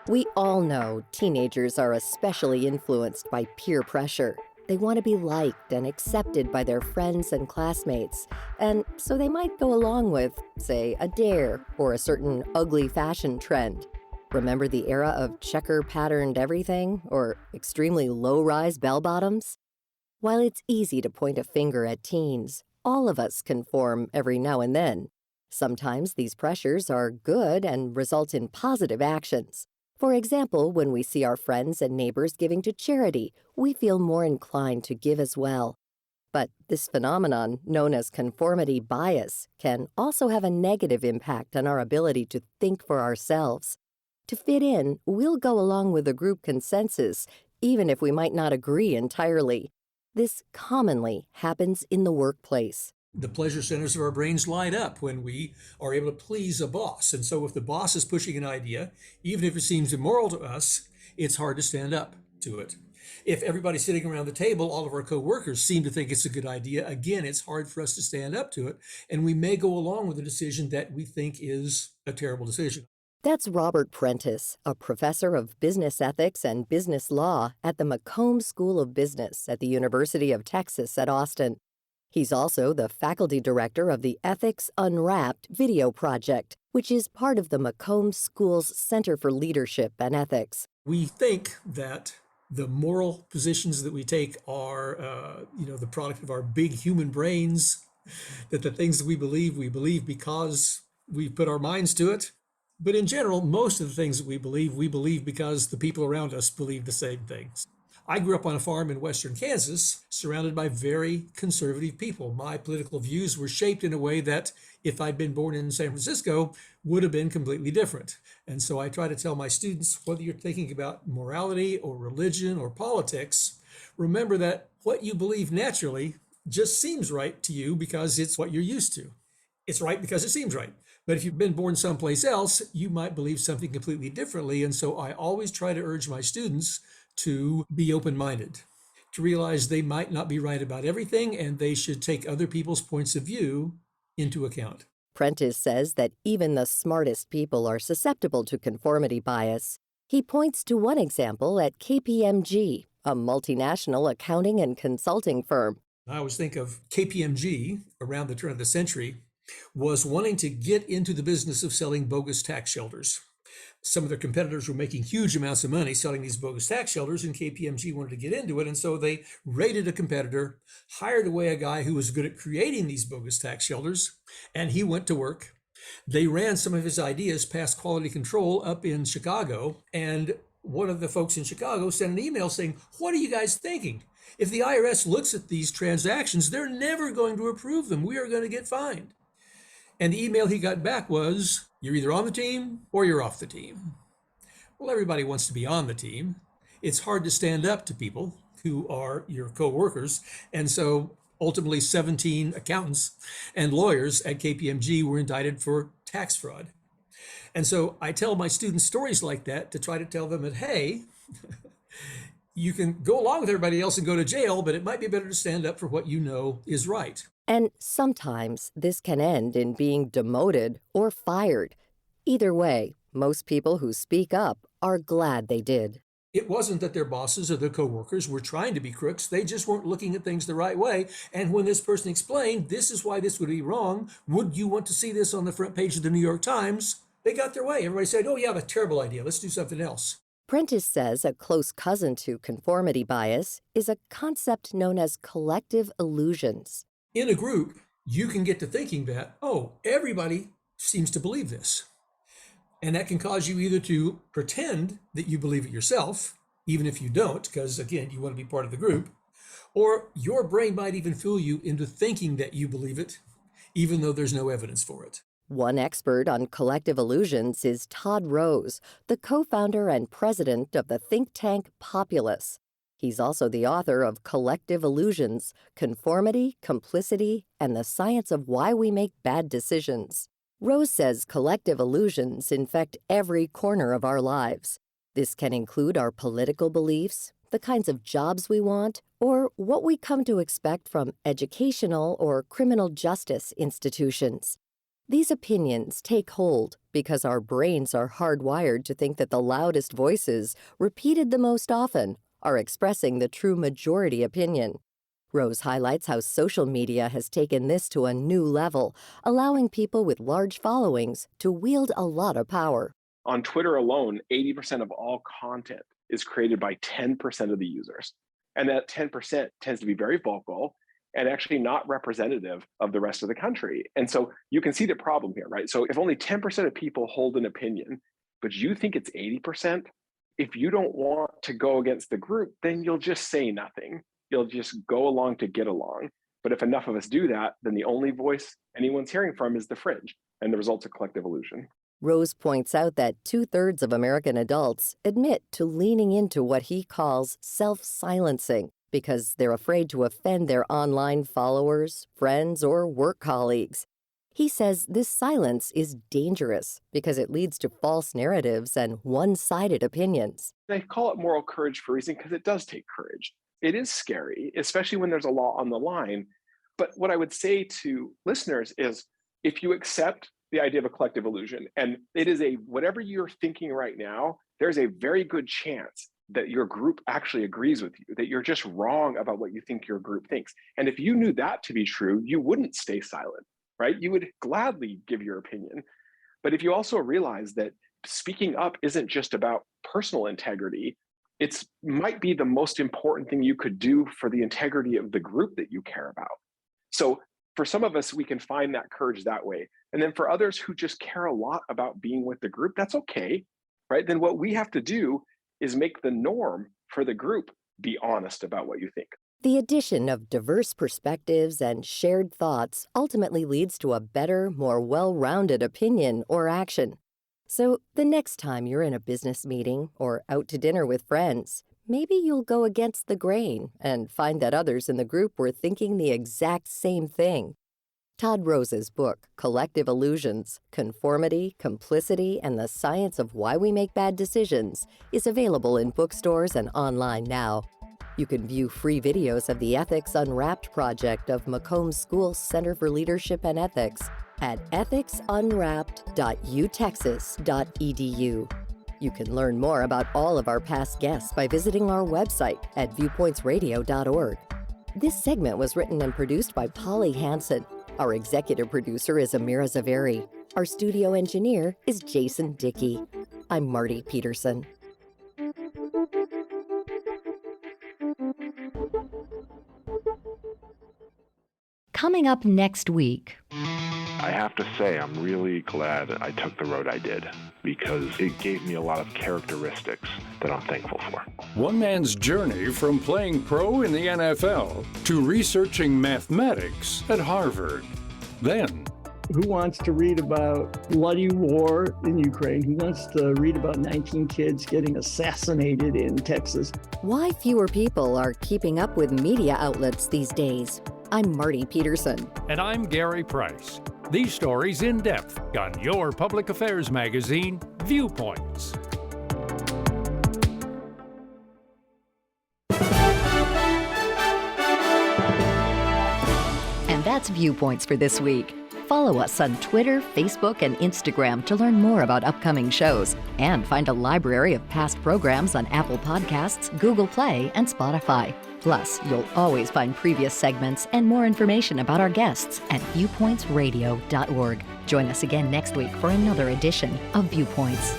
We all know teenagers are especially influenced by peer pressure. They want to be liked and accepted by their friends and classmates, and so they might go along with, say, a dare or a certain ugly fashion trend. Remember the era of checker-patterned everything or extremely low-rise bell-bottoms? While it's easy to point a finger at teens, all of us conform every now and then. Sometimes these pressures are good and result in positive actions. For example, when we see our friends and neighbors giving to charity, we feel more inclined to give as well. But this phenomenon, known as conformity bias, can also have a negative impact on our ability to think for ourselves. To fit in, we'll go along with the group consensus, even if we might not agree entirely. This commonly happens in the workplace. The pleasure centers of our brains light up when we are able to please a boss. And so if the boss is pushing an idea, even if it seems immoral to us, it's hard to stand up to it. If everybody sitting around the table, all of our coworkers seem to think it's a good idea, again, it's hard for us to stand up to it. And we may go along with a decision that we think is a terrible decision. That's Robert Prentiss, a professor of business ethics and business law at the McComb School of Business at the University of Texas at Austin. He's also the faculty director of the Ethics Unwrapped video project, which is part of the McComb School's Center for Leadership and Ethics. We think that the moral positions that we take are, the product of our big human brains, that the things that we believe because we put our minds to it. But in general, most of the things that we believe because the people around us believe the same things. I grew up on a farm in western Kansas, surrounded by very conservative people. My political views were shaped in a way that, if I'd been born in San Francisco, would have been completely different. And so I try to tell my students, whether you're thinking about morality or religion or politics, remember that what you believe naturally just seems right to you because it's what you're used to. It's right because it seems right. But if you've been born someplace else, you might believe something completely differently. And so I always try to urge my students to be open-minded, to realize they might not be right about everything, and they should take other people's points of view into account. Prentiss says that even the smartest people are susceptible to conformity bias. He points to one example at KPMG, a multinational accounting and consulting firm. I always think of KPMG around the turn of the century was wanting to get into the business of selling bogus tax shelters. Some of their competitors were making huge amounts of money selling these bogus tax shelters, and KPMG wanted to get into it. And so they raided a competitor, hired away a guy who was good at creating these bogus tax shelters, and he went to work. They ran some of his ideas past quality control up in Chicago, and one of the folks in Chicago sent an email saying, "What are you guys thinking? If the IRS looks at these transactions, they're never going to approve them. We are going to get fined." And the email he got back was, "You're either on the team or you're off the team." Well, everybody wants to be on the team. It's hard to stand up to people who are your co-workers. And so ultimately 17 accountants and lawyers at KPMG were indicted for tax fraud. And so I tell my students stories like that to try to tell them that, hey, you can go along with everybody else and go to jail, but it might be better to stand up for what you know is right. And sometimes this can end in being demoted or fired. Either way, most people who speak up are glad they did. It wasn't that their bosses or their coworkers were trying to be crooks. They just weren't looking at things the right way. And when this person explained, this is why this would be wrong, would you want to see this on the front page of the New York Times? They got their way. Everybody said, "Oh yeah, that's a terrible idea. Let's do something else." Prentiss says a close cousin to conformity bias is a concept known as collective illusions. In a group, you can get to thinking that, oh, everybody seems to believe this. And that can cause you either to pretend that you believe it yourself, even if you don't, because again, you want to be part of the group, or your brain might even fool you into thinking that you believe it, even though there's no evidence for it. One expert on collective illusions is Todd Rose, the co-founder and president of the think tank Populous. He's also the author of Collective Illusions, Conformity, Complicity, and the Science of Why We Make Bad Decisions. Rose says collective illusions infect every corner of our lives. This can include our political beliefs, the kinds of jobs we want, or what we come to expect from educational or criminal justice institutions. These opinions take hold because our brains are hardwired to think that the loudest voices, repeated the most often, are expressing the true majority opinion. Rose highlights how social media has taken this to a new level, allowing people with large followings to wield a lot of power. On Twitter alone, 80% of all content is created by 10% of the users. And that 10% tends to be very vocal and actually not representative of the rest of the country. And so you can see the problem here, right? So if only 10% of people hold an opinion, but you think it's 80%, if you don't want to go against the group, then you'll just say nothing. You'll just go along to get along. But if enough of us do that, then the only voice anyone's hearing from is the fringe, and the result's a collective illusion. Rose points out that 2/3 of American adults admit to leaning into what he calls self-silencing because they're afraid to offend their online followers, friends, or work colleagues. He says this silence is dangerous because it leads to false narratives and one-sided opinions. I call it moral courage for a reason because it does take courage. It is scary, especially when there's a law on the line. But what I would say to listeners is if you accept the idea of a collective illusion, and it is whatever you're thinking right now, there's a very good chance that your group actually agrees with you, that you're just wrong about what you think your group thinks. And if you knew that to be true, you wouldn't stay silent, right? You would gladly give your opinion. But if you also realize that speaking up isn't just about personal integrity, it might be the most important thing you could do for the integrity of the group that you care about. So for some of us, we can find that courage that way. And then for others who just care a lot about being with the group, that's okay, right? Then what we have to do is make the norm for the group be honest about what you think. The addition of diverse perspectives and shared thoughts ultimately leads to a better, more well-rounded opinion or action. So the next time you're in a business meeting or out to dinner with friends, maybe you'll go against the grain and find that others in the group were thinking the exact same thing. Todd Rose's book, Collective Illusions, Conformity, Complicity, and the Science of Why We Make Bad Decisions, is available in bookstores and online now. You can view free videos of the Ethics Unwrapped project of Macomb School Center for Leadership and Ethics at ethicsunwrapped.utexas.edu. You can learn more about all of our past guests by visiting our website at viewpointsradio.org. This segment was written and produced by Polly Hansen. Our executive producer is Amira Zaveri. Our studio engineer is Jason Dickey. I'm Marty Peterson. Coming up next week. I have to say, I'm really glad I took the road I did because it gave me a lot of characteristics that I'm thankful for. One man's journey from playing pro in the NFL to researching mathematics at Harvard. Then, who wants to read about bloody war in Ukraine? Who wants to read about 19 kids getting assassinated in Texas? Why fewer people are keeping up with media outlets these days. I'm Marty Peterson. And I'm Gary Price. These stories in depth on your public affairs magazine, Viewpoints. And that's Viewpoints for this week. Follow us on Twitter, Facebook, and Instagram to learn more about upcoming shows and find a library of past programs on Apple Podcasts, Google Play, and Spotify. Plus, you'll always find previous segments and more information about our guests at viewpointsradio.org. Join us again next week for another edition of Viewpoints.